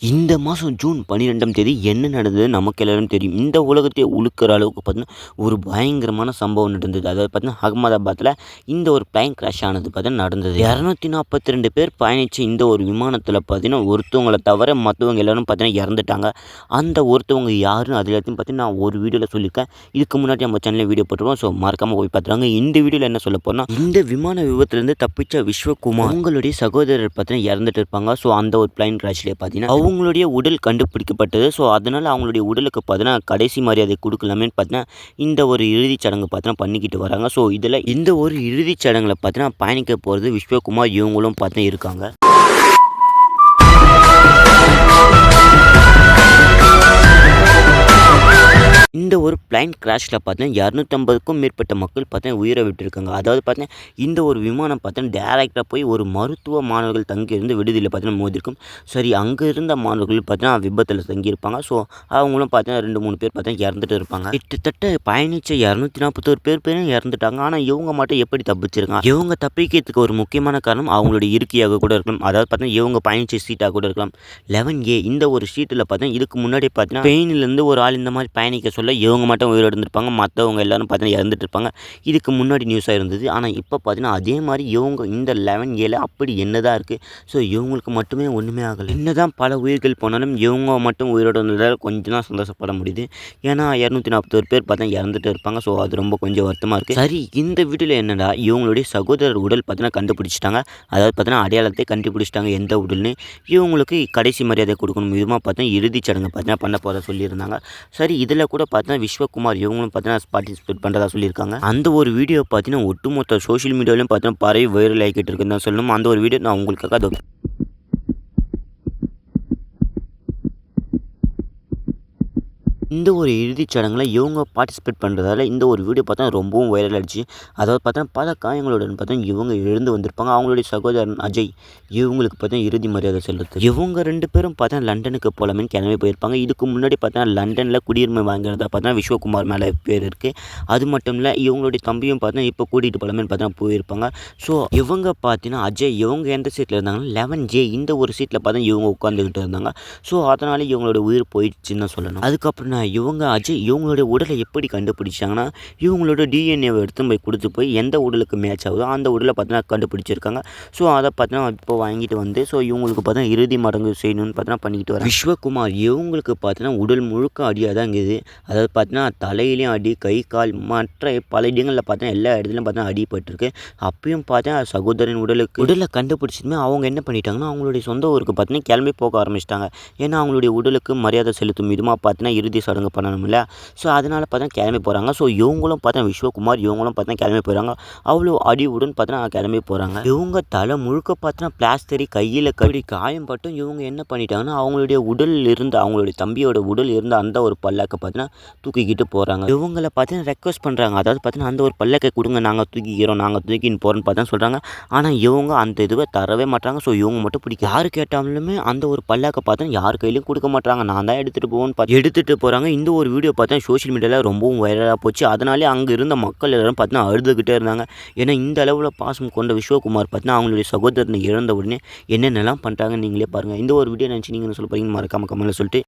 இந்த மாதம் ஜூன் 12ஆம் தேதி என்ன நடந்தது நமக்கு எல்லாரும் தெரியும். இந்த உலகத்தையே உலுக்குற அளவுக்கு பார்த்தீங்கன்னா, ஒரு பயங்கரமான சம்பவம் நடந்தது. அதாவது பார்த்தீங்கன்னா, அகமதாபாத்தில இந்த ஒரு பிளைன் கிராஷ் ஆனது பார்த்தீங்கன்னா நடந்தது. 242 பேர் பயணிச்ச இந்த ஒரு விமானத்தில பார்த்தீங்கன்னா, ஒருத்தவங்கள தவிர மத்தவங்க எல்லாரும் பார்த்தீங்கன்னா இறந்துட்டாங்க. அந்த ஒருத்தவங்க யாருன்னு அது எல்லாத்தையும் பார்த்தீங்கன்னா, நான் ஒரு வீடியோல சொல்லியிருக்கேன். இதுக்கு முன்னாடி நம்ம சேனல்ல வீடியோ போட்டுருவோம். ஸோ மறக்காம போய் பார்த்துருங்க. இந்த வீடியோல என்ன சொல்லப் போறேன்னா, இந்த விமான விபத்துலேருந்து தப்பிச்ச விஸ்வகுமார் அவங்களுடைய சகோதரர் பார்த்தீங்கன்னா இறந்துட்டு இருப்பாங்க. ஸோ அந்த ஒரு பிளைன் கிராஷ்லயே பார்த்தீங்கன்னா அவங்களுடைய உடல் கண்டுபிடிக்கப்பட்டது. ஸோ அதனால் அவங்களுடைய உடலுக்கு பார்த்தீங்கன்னா கடைசி மரியாதை கொடுக்கலாமேன்னு பார்த்தீங்கன்னா இந்த ஒரு இறுதிச் சடங்கு பார்த்தீங்கன்னா பண்ணிக்கிட்டு வராங்க. ஸோ இதில் இந்த ஒரு இறுதிச் சடங்கில் பார்த்தீங்கன்னா பயணிக்க போகிறது விஸ்வகுமார் இவங்களும் பார்த்தீங்கன்னா இருக்காங்க. இந்த ஒரு பிளைன் கிராஷில் பார்த்தீங்கன்னா 250க்கும் மேற்பட்ட மக்கள் பார்த்தீங்கன்னா உயிரை விட்டுருக்காங்க. அதாவது பார்த்தீங்கன்னா இந்த ஒரு விமானம் பார்த்தீங்கன்னா டேரெக்டாக போய் ஒரு மருத்துவ மாணவர்கள் தங்கியிருந்து விடுதியில் பார்த்தீங்கன்னா மோதிருக்கும். சரி, அங்கே இருந்த மாணவர்கள் பார்த்தீங்கன்னா விபத்தில் தங்கியிருப்பாங்க. ஸோ அவங்களும் பார்த்தீங்கன்னா 2-3 பேர் பார்த்தீங்கன்னா இறந்துட்டு இருப்பாங்க. கிட்டத்தட்ட பயணித்த 241 பேரும் இறந்துட்டாங்க. ஆனால் இவங்க மட்டும் எப்படி தப்பிச்சிருக்காங்க? இவங்க தப்பிக்கிறதுக்கு ஒரு முக்கியமான காரணம் அவங்களுடைய இருக்கையாக கூட இருக்கலாம். அதாவது பார்த்தீங்கன்னா இவங்க பயணித்த சீட்டாக கூட இருக்கலாம். 11A இந்த ஒரு சீட்டில் பார்த்தீங்கன்னா இதுக்கு முன்னாடி பார்த்தீங்கன்னா ஸ்பெயின்லேருந்து ஒரு ஆள் இந்த மாதிரி பயணிக்க சொல்ல இவங்க மட்டும் உயிரோடு இருந்திருப்பாங்க. மற்றவங்க எல்லாரும் பார்த்தீங்கன்னா இறந்துட்டு இருப்பாங்க. இதுக்கு முன்னாடி நியூஸாக இருந்தது. ஆனால் இப்போ பார்த்தீங்கன்னா அதே மாதிரி இவங்க இந்த 11Aல அப்படி என்னதான் இருக்குது? ஸோ இவங்களுக்கு மட்டுமே ஒன்றுமே ஆகலை. என்னதான் பல உயிர்கள் போனாலும் இவங்க மட்டும் உயிரோடு இருந்ததால் கொஞ்சம் தான் சந்தோஷப்பட முடியுது. ஏன்னா 241 பேர் பார்த்தா இறந்துட்டு இருப்பாங்க. ஸோ அது ரொம்ப கொஞ்சம் வருத்தமாக இருக்குது. சரி, இந்த வீடியோவில் என்னடா இவங்களுடைய சகோதரர் உடல் பார்த்தீங்கன்னா கண்டுபிடிச்சிட்டாங்க. அதாவது பார்த்தீங்கன்னா அடையாளத்தை கண்டுபிடிச்சிட்டாங்க எந்த உடல்னு. இவங்களுக்கு கடைசி மரியாதை கொடுக்கணும் விதமாக பார்த்தீங்கன்னா இறுதிச் சடங்கு பார்த்தீங்கன்னா பண்ண போகிறதா சொல்லியிருந்தாங்க. சரி, இதில் கூட பார்த்தீங்கன்னா விஸ்வகுமார் இவங்களும் பார்த்தீங்கன்னா பார்ட்டிசிபேட் பண்ணுறதா சொல்லியிருக்காங்க. அந்த ஒரு வீடியோ பார்த்தீங்கன்னா ஒட்டுமொத்த சோஷியல் மீடியாவிலையும் பார்த்தீங்கன்னா பரவி வைரல் ஆகிக்கிட்டு இருக்குன்னு தான் சொல்லணும். அந்த ஒரு வீடியோ நான் உங்களுக்காக அதை இந்த ஒரு இறுதிச் சடங்கில் இவங்க பார்ட்டிசிபேட் பண்ணுறதால இந்த ஒரு வீடியோ பார்த்தா ரொம்பவும் வைரல் ஆகிடுச்சு. அதாவது பார்த்தா பல காயங்களுடன் பார்த்தா இவங்க எழுந்து வந்திருப்பாங்க. அவங்களுடைய சகோதரன் அஜய் இவங்களுக்கு பார்த்தா இறுதி மரியாதை செலுத்து. இவங்க 2 பேரும் பார்த்தா லண்டனுக்கு போகலாமேன்னு கிளம்பி போயிருப்பாங்க. இதுக்கு முன்னாடி பார்த்தா லண்டனில் குடியுரிமை வாங்குறதா பார்த்தா விஸ்வகுமார் மேலே பேர் இருக்குது. அது மட்டும் இல்லை இவங்களுடைய தம்பியும் பார்த்தா இப்போ கூட்டிகிட்டு போகலாமேன்னு பார்த்தா போயிருப்பாங்க. ஸோ இவங்க பார்த்தீங்கன்னா அஜய் இவங்க எந்த சீட்டில் இருந்தாங்கன்னா 11A இந்த ஒரு சீட்டில் பார்த்தா இவங்க உட்காந்துக்கிட்டு இருந்தாங்க. ஸோ அதனால் இவங்களோட உயிர் போயிடுச்சுன்னு சொல்லணும். அதுக்கப்புறம் இவங்க அஜய் இவங்களுடைய உடலை எப்படி கண்டுபிடிச்சாங்கன்னா இவங்களோட டிஎன்ஏவை எடுத்து போய் கொடுத்து போய் எந்த உடலுக்கு மேட்ச் ஆகுதோ அந்த உடலை பார்த்தீங்கன்னா கண்டுபிடிச்சிருக்காங்க. ஸோ அதை பார்த்தீங்கன்னா இப்போ வாங்கிட்டு வந்து ஸோ இவங்களுக்கு பார்த்தீங்கன்னா இறுதி மடங்கு செய்யணும்னு பார்த்தீங்கன்னா பண்ணிக்கிட்டு வராங்க. விஸ்வகுமார் இவங்களுக்கு பார்த்தீங்கன்னா உடல் முழுக்க அடியாக தான் இருக்குது. அதாவது பார்த்தீங்கன்னா தலையிலையும் அடி, கை கால் மற்ற பல இடங்களில் பார்த்தீங்கன்னா எல்லா இடத்துலையும் பார்த்தீங்கன்னா அடிபட்டிருக்கு. அப்பயும் பார்த்தீங்கன்னா சகோதரன் உடலை கண்டுபிடிச்சதுமே அவங்க என்ன பண்ணிட்டாங்கன்னா அவங்களுடைய சொந்த ஊருக்கு பார்த்தீங்கன்னா கிளம்பி போக ஆரம்பிச்சிட்டாங்க. ஏன்னா அவங்களுடைய உடலுக்கு மரியாதை செலுத்தும் விதமாக பார்த்தீங்கன்னா இறுதி சடங்கு பண்ணணும்ல. ஸோ அதனால் பார்த்தா கிளம்பி போகிறாங்க. ஸோ இவங்களும் பார்த்தா விஸ்வகுமார் இவங்களும் பார்த்தா கிளம்பி போயிடறாங்க. அவ்வளோ அடிவுடன் பார்த்தா கிளம்பி போகிறாங்க. இவங்க தலை முழுக்க பார்த்தா பிளாஸ்டரி கையில் கடி காயம் பட்டும் இவங்க என்ன பண்ணிட்டாங்கன்னா அவங்களுடைய உடல் இருந்து அவங்களுடைய தம்பியோட உடல் இருந்த அந்த ஒரு பல்லாக்கை பார்த்தீங்கன்னா தூக்கிக்கிட்டு போகிறாங்க. இவங்களை பார்த்தீங்கன்னா ரெக்வஸ்ட் பண்ணுறாங்க. அதாவது பார்த்தீங்கன்னா அந்த ஒரு பல்லக்கை கொடுங்க, நாங்கள் தூக்கிக்கிறோம், நாங்கள் தூக்கின்னு போகிறோன்னு பார்த்தா சொல்கிறாங்க. ஆனால் இவங்க அந்த இதுவை தரவே மாட்டாங்க. ஸோ இவங்க மட்டும் பிடிக்கும். யார் கேட்டாலுமே அந்த ஒரு பல்லாக்கை பார்த்தா யார் கையிலையும் கொடுக்க மாட்டாங்க. நான் தான் எடுத்துகிட்டு போவோன்னு பார்த்து எடுத்துகிட்டு போகிறாங்க. இந்த ஒரு வீடியோ பார்த்தா சோஷியல் மீடியாவில் ரொம்பவும் வைரலாக போச்சு. அதனாலே அங்கே இருந்த மக்கள் எல்லாரும் பார்த்தீங்கன்னா அழுதுகிட்டே இருந்தாங்க. ஏன்னா இந்த அளவில் பாசம் கொண்ட விஸ்வகுமார் பார்த்தீங்கன்னா அவங்களுடைய சகோதரனை இழந்த உடனே என்னென்னலாம் பண்ணுறாங்கன்னு நீங்களே பாருங்கள். இந்த ஒரு வீடியோ நினச்சி நீங்கள் சொல்ல போகிறீங்கன்னு மறக்காம கமெண்ட்ல சொல்லிட்டு